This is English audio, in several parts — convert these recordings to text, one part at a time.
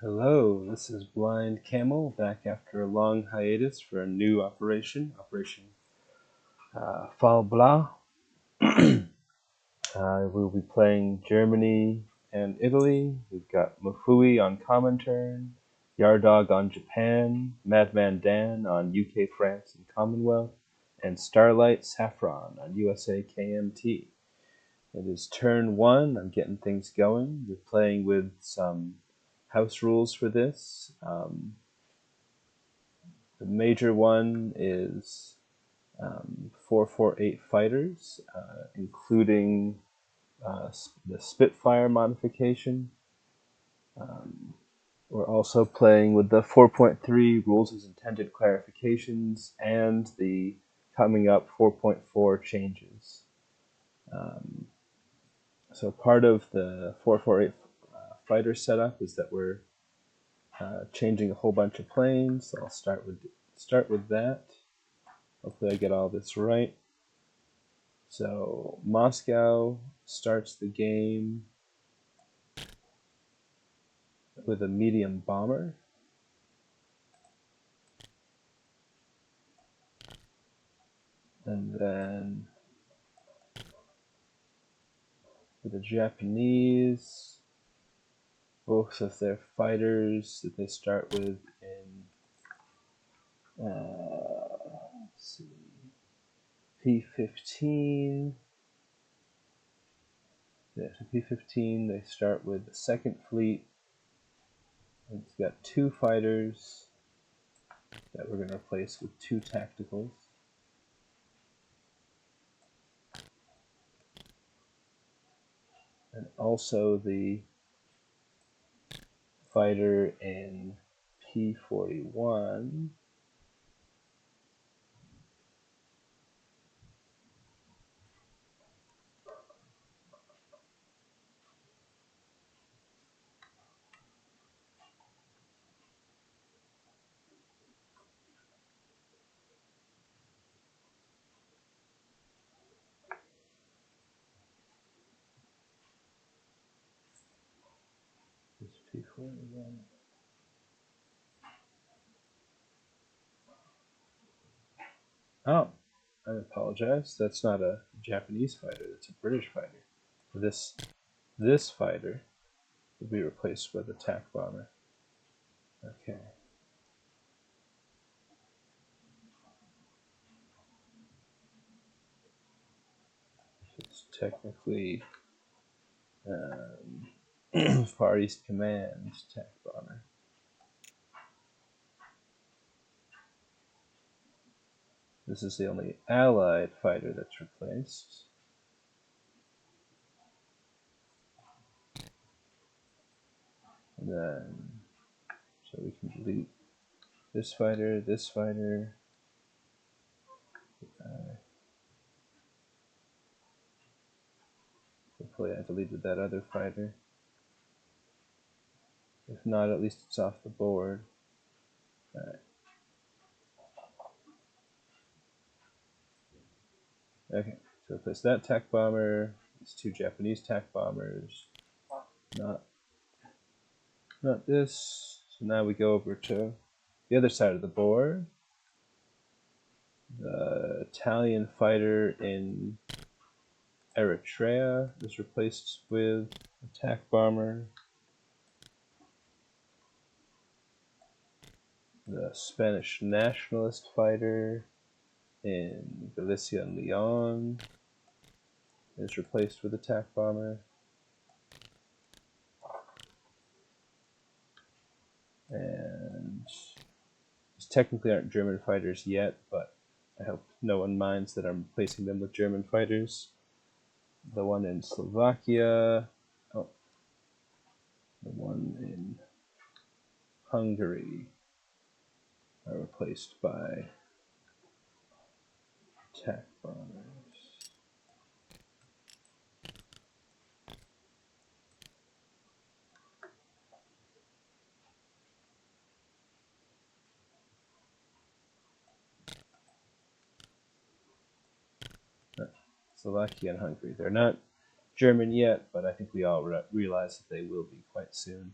Hello, this is BlindCamel back after a long hiatus for a new Operation Blau. We'll be playing Germany and Italy. We've got Mufooy on Comintern, Yardog on Japan, MadManDan on UK, France, and Commonwealth, and StarlightSaphron on USA KMT. It is turn 1. I'm getting things going. We're playing with some house rules for this. The major one is 448 fighters, including the Spitfire modification. We're also playing with the 4.3 rules as intended clarifications and the coming up 4.4 changes. So part of the 448 fighter setup is that we're changing a whole bunch of planes. I'll start with that. Hopefully I get all this right. So Moscow starts the game with a medium bomber. And then for the Japanese, both of their fighters that they start with in let's see, P-15. Yeah, so P-15, they start with the second fleet. It's got 2 fighters that we're going to replace with 2 tacticals. And also the fighter in P-41 is P-41. Oh, I apologize. That's not a Japanese fighter. That's a British fighter. This fighter will be replaced with a attack bomber. Okay. It's technically Far East Command attack bomber. This is the only Allied fighter that's replaced. And then, so we can delete this fighter, this fighter. Hopefully I deleted that other fighter. If not, at least it's off the board. Alright. Okay, so replace that attack bomber, these 2 Japanese attack bombers. Not this. So now we go over to the other side of the board. The Italian fighter in Eritrea is replaced with attack bomber. The Spanish nationalist fighter in Galicia and Leon is replaced with attack bomber. And these technically aren't German fighters yet, but I hope no one minds that I'm replacing them with German fighters. The one in Slovakia, the one in Hungary are replaced by attack bombers. Slovakia and Hungary. They're not German yet, but I think we all realize that they will be quite soon.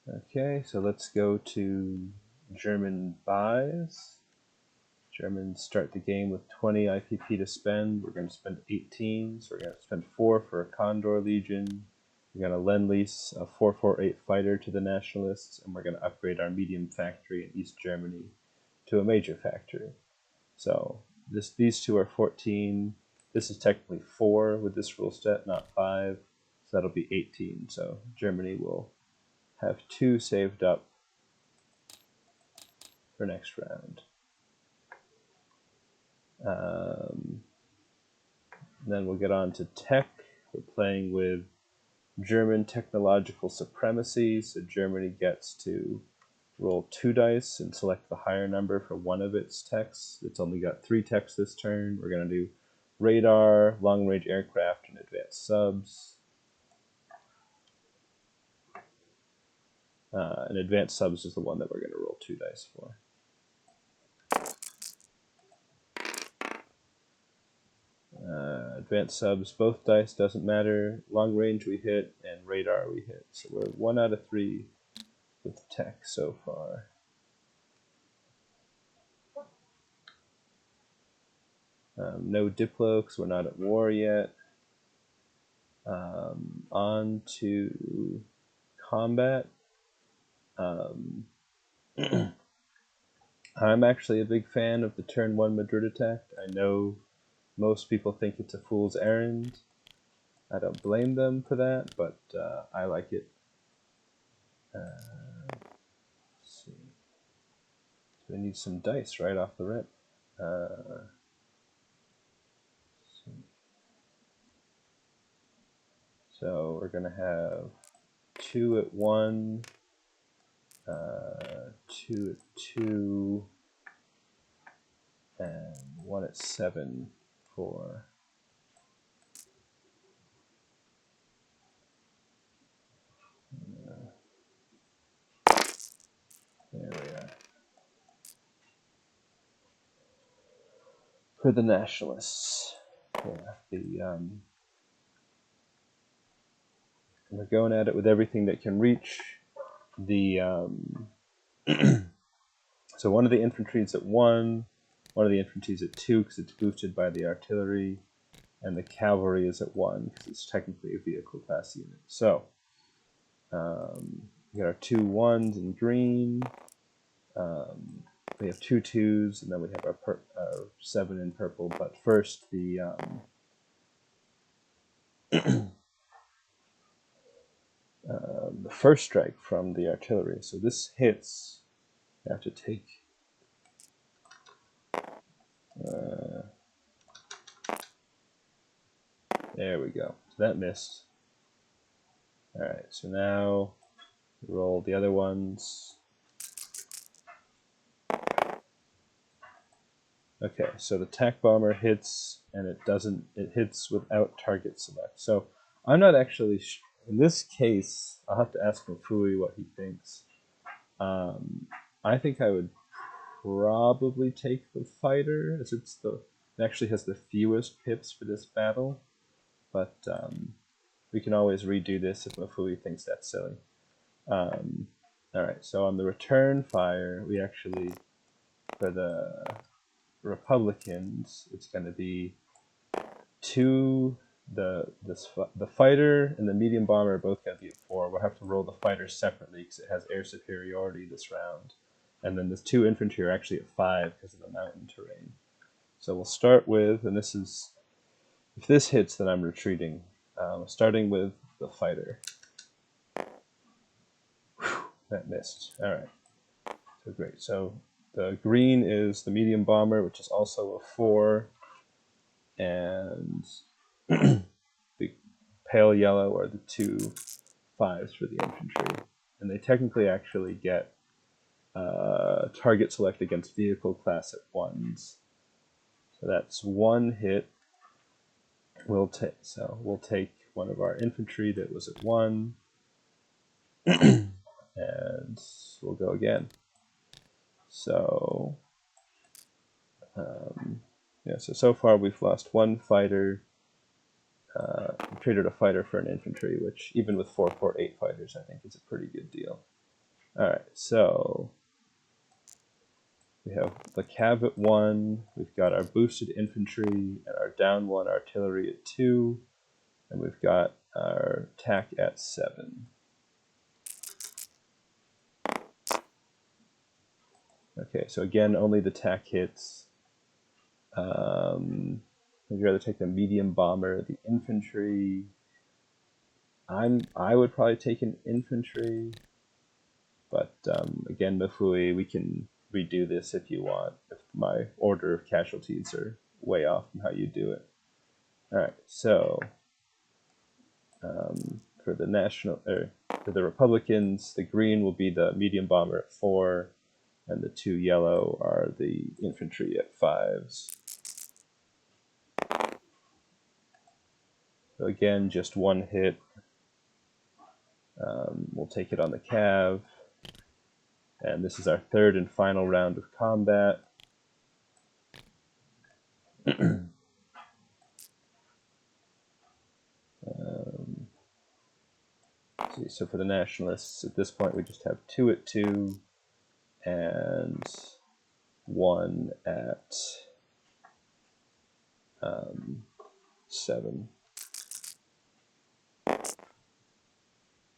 Okay, so let's go to German buys. Germans start the game with 20 IPP to spend. We're going to spend 18, so we're going to spend 4 for a Condor Legion. We're going to lend-lease a 448 fighter to the Nationalists, and we're going to upgrade our medium factory in East Germany to a major factory. So these two are 14. This is technically 4 with this rule set, not 5. So that'll be 18. So Germany will have 2 saved up for next round. Then we'll get on to tech. We're playing with German technological supremacy, so Germany gets to roll 2 dice and select the higher number for one of its techs. It's only got 3 techs this turn. We're going to do radar, long-range aircraft, and advanced subs. And advanced subs is the one that we're going to roll 2 dice for. Advanced subs, both dice, doesn't matter. Long range we hit, and radar we hit. So we're 1 out of 3 with tech so far. No Diplo, because we're not at war yet. On to combat. I'm actually a big fan of the turn 1 Madrid attack. I know most people think it's a fool's errand. I don't blame them for that, but I like it. Let's see. So we need some dice right off the rip. So we're going to have 2 at 1, 2 at 2, and 1 at 7 for there we are. For the Nationalists. Yeah, we're going at it with everything that can reach. So one of the infantry is at 1, one of the infantry is at 2 because it's boosted by the artillery, and the cavalry is at 1 because it's technically a vehicle class unit. So we got our 2 1s in green. We have 2 2s, and then we have our 7 in purple. But first, the first strike from the artillery. So this hits. You have to take. There we go. So that missed. Alright, so now roll the other ones. Okay, so the tack bomber hits, and it hits without target select. So I'm not actually, in this case, I'll have to ask Mufooy what he thinks. I think I would probably take the fighter, as it actually has the fewest pips for this battle, but we can always redo this if Mufooy thinks that's silly. Alright, so on the return fire, we actually, for the Republicans, it's going to be 2, the fighter and the medium bomber are both going to be at 4. We'll have to roll the fighter separately because it has air superiority this round. And then the 2 infantry are actually at 5 because of the mountain terrain. So we'll start with, and this is, if this hits, then I'm retreating. Starting with the fighter. Whew, that missed. Alright. So great. So the green is the medium bomber, which is also a 4. And the pale yellow are the 2 5s for the infantry. And they technically actually get target select against vehicle class at 1s. So that's 1 hit. We'll take one of our infantry that was at 1, and we'll go again. So yeah, so far we've lost 1 fighter, traded a fighter for an infantry, which even with 448 fighters, I think is a pretty good deal. All right, so we have the cav at 1. We've got our boosted infantry and our down 1 artillery at 2, and we've got our attack at 7. Okay, so again, only the attack hits. Would you rather take the medium bomber, the infantry? I would probably take an infantry, but again, Mufooy, we can redo this if you want, if my order of casualties are way off from how you do it. All right, so for the Republicans, the green will be the medium bomber at 4, and the 2 yellow are the infantry at 5s. So again, just 1 hit. We'll take it on the cav. And this is our 3rd and final round of combat. See, so for the nationalists, at this point we just have 2 at 2 and 1 at 7.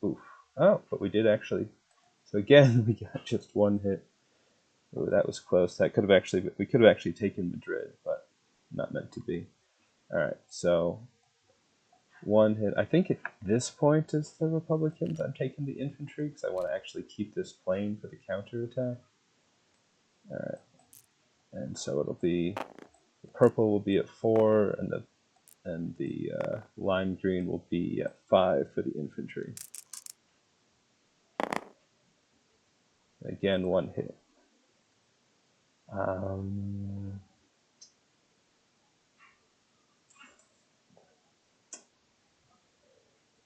Oof. Oh, but we did actually. So again, we got just 1 hit. Oh, that was close. We could have actually taken Madrid, but not meant to be. All right, so 1 hit. I think at this point is the Republicans. I'm taking the infantry because I want to actually keep this plane for the counterattack. All right, and so it'll be the purple will be at 4, and the lime green will be at 5 for the infantry. Again, 1 hit.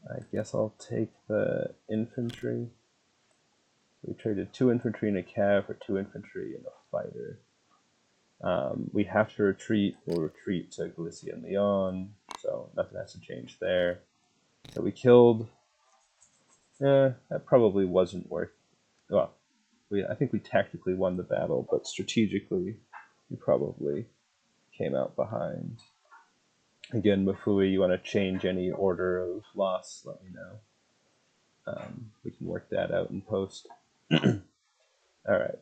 I guess I'll take the infantry. We traded 2 infantry and a cav for 2 infantry and a fighter. We have to retreat. We'll retreat to Galicia and Leon, so nothing has to change there. So we killed. That probably wasn't worth. Well, I think we tactically won the battle, but strategically, we probably came out behind. Again, Mufooy, you want to change any order of loss, let me know. We can work that out in post. Alright.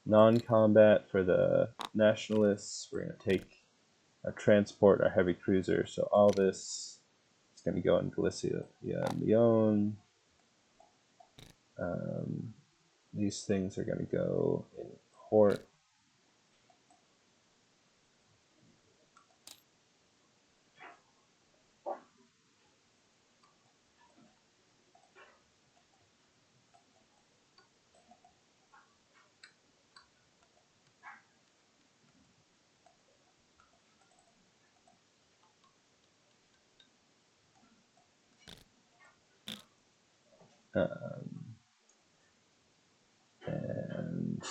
Non-combat for the nationalists, we're going to take our transport, our heavy cruiser. So all this is going to go in Galicia and Leon. These things are going to go in port. And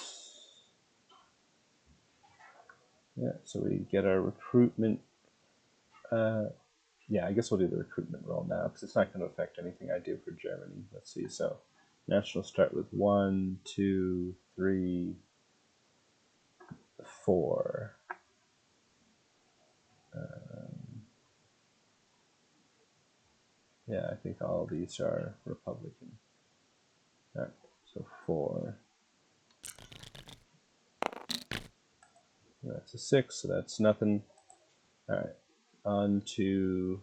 yeah, so we get our recruitment. Yeah, I guess we'll do the recruitment roll now because it's not going to affect anything I do for Germany. Let's see. So national start with 1, 2, 3, 4. Yeah, I think all of these are Republican. All right, so 4. That's a 6, so that's nothing. All right, on to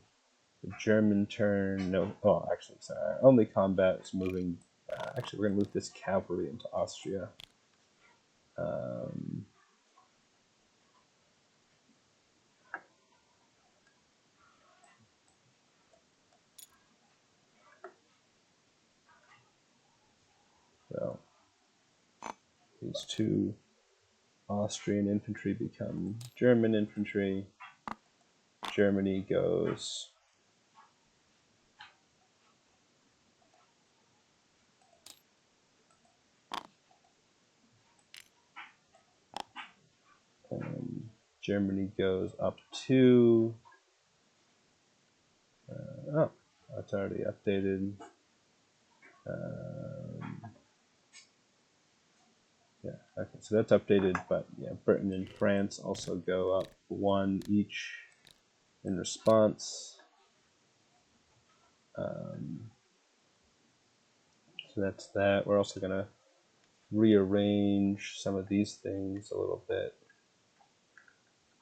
the German turn. No, oh, actually, sorry. Only combat is moving. Actually, we're going to move this cavalry into Austria. So these 2 Austrian infantry become German infantry. Germany goes Germany goes up 2, Oh, that's already updated. Yeah, okay, so that's updated, but yeah, Britain and France also go up 1 each in response. So that's that. We're also going to rearrange some of these things a little bit.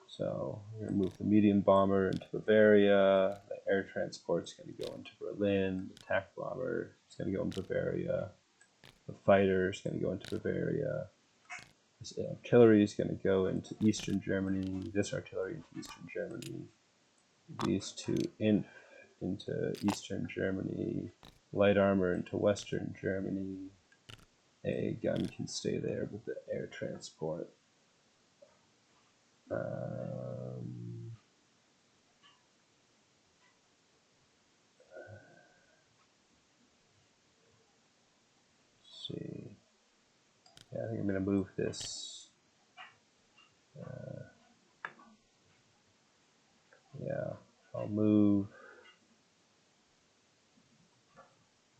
So we're going to move the medium bomber into Bavaria. The air transport's going to go into Berlin. The attack bomber is going to go into Bavaria. The fighter is going to go into Bavaria. This artillery is going to go into Eastern Germany. This artillery into Eastern Germany. These two inf into Eastern Germany. Light armor into Western Germany. A gun can stay there with the air transport. Let's see. Yeah, I think I'm going to move this. Yeah, I'll move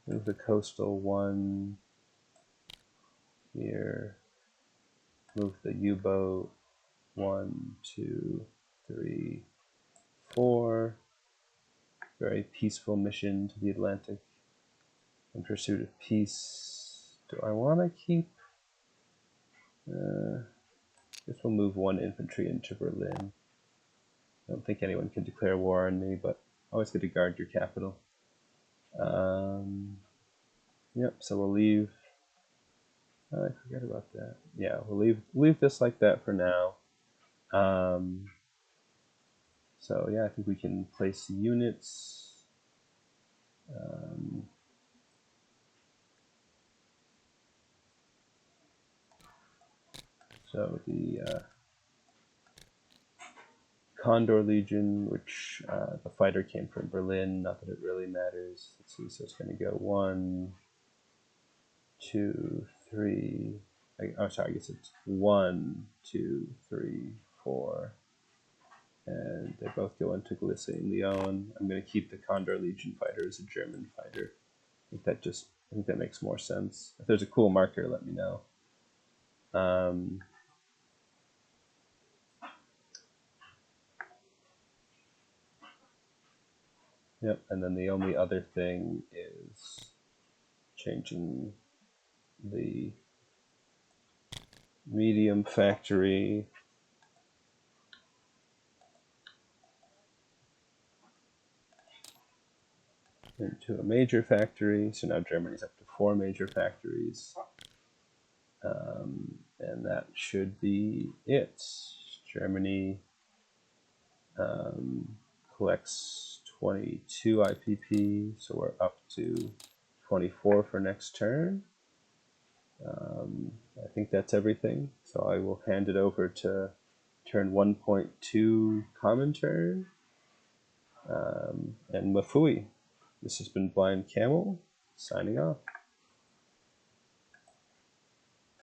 the coastal one here. Move the U-boat 1, 2, 3, 4. Very peaceful mission to the Atlantic in pursuit of peace. Do I want to keep? Guess we'll move 1 infantry into Berlin. I don't think anyone can declare war on me, but always good to guard your capital. Yep, so we'll leave. I forget about that. Yeah, we'll leave this like that for now. So yeah, I think we can place units. So the Condor Legion, which the fighter came from Berlin, not that it really matters. Let's see, so it's going to go 1, 2, 3. Oh, sorry, I guess it's 1, 2, 3, 4. And they both go into Glisse and Lyon. I'm going to keep the Condor Legion fighter as a German fighter. I think that makes more sense. If there's a cool marker, let me know. Yep, and then the only other thing is changing the medium factory into a major factory. So now Germany's up to 4 major factories. And that should be it. Germany collects 22 IPP, so we're up to 24 for next turn. I think that's everything. So I will hand it over to turn 1.2 Comintern and Mufooy. This has been BlindCamel, signing off.